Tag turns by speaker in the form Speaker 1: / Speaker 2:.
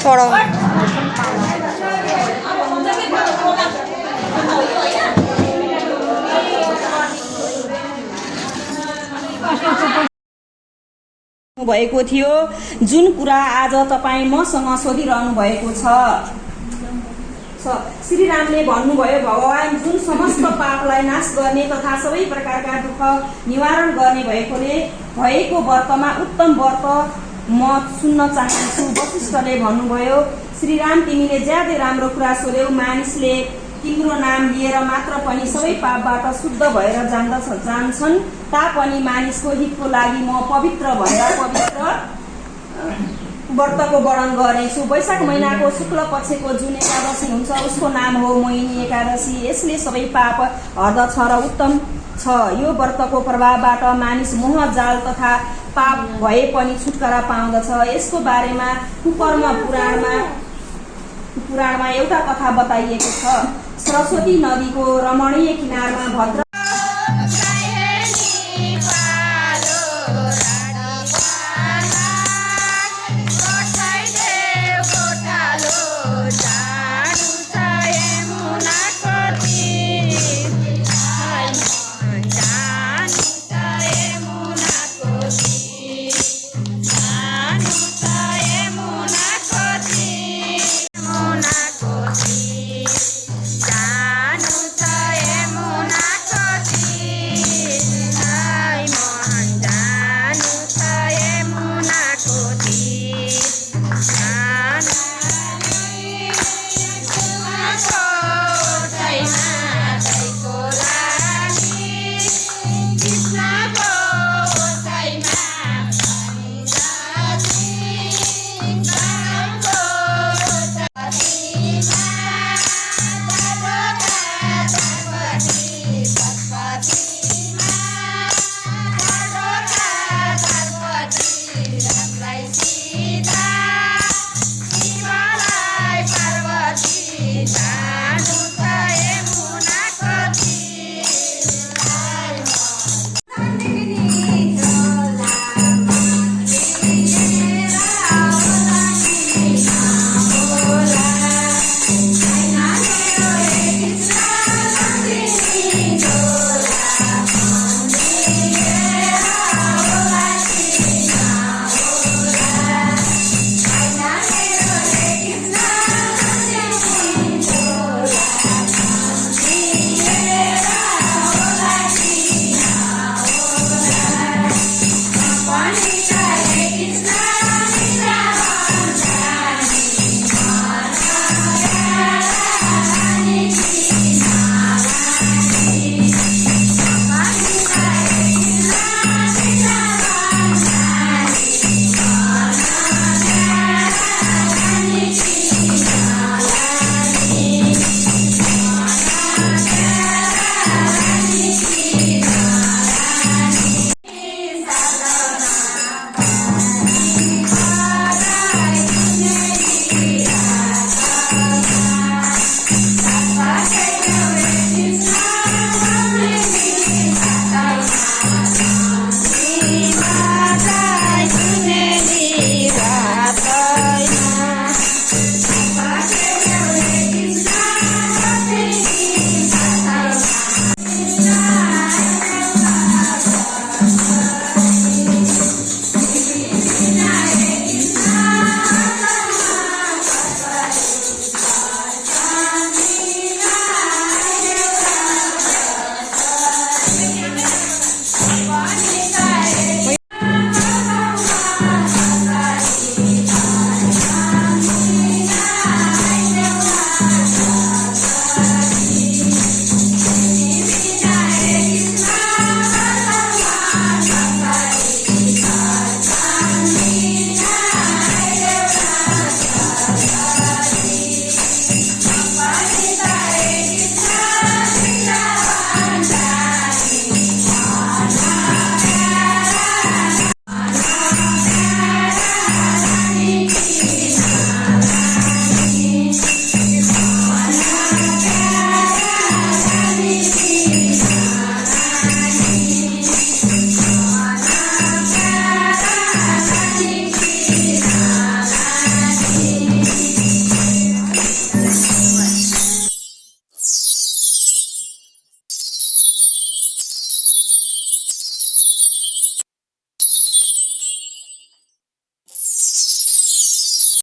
Speaker 1: छोडो भएको थियो जुन कुरा आज तपाईँ मसँग सोधिरहनु भएको छ। श्रीरामले भन्नुभयो भगवान जुन समस्त पापलाई नाश गर्ने तथा सबै प्रकारका दुःख निवारण गर्ने भएको व्रतमा उत्तम व्रत म सुन्न चाहन्छु। वशिष्ठले भन्नुभयो श्रीराम तिमीले ज्यादै राम्रो कुरा सोध्यौ। मानिसले तिम्रो नाम लिएर मात्र पनि सबै पापबाट शुद्ध भएर जान्छन्। तापनि मानिसको हितको लागि म पवित्र भएर पवित्र व्रतको वर्णन गर्नेछु। वैशाख महिनाको शुक्ल पक्षको जुन एकादशी हुन्छ उसको नाम हो मोहिनी एकादशी। यसले सबै पाप हर्दछ र उत्तम छ। यो व्रतको प्रभावबाट मानिस मोह जाल तथा पाप भए पनि छुटकारा पाउँदछ। यसको बारेमा कुकर्म पुराणमा एउटा कथा बताइएको छ। सरस्वती नदीको रमणीय किनारमा भद्र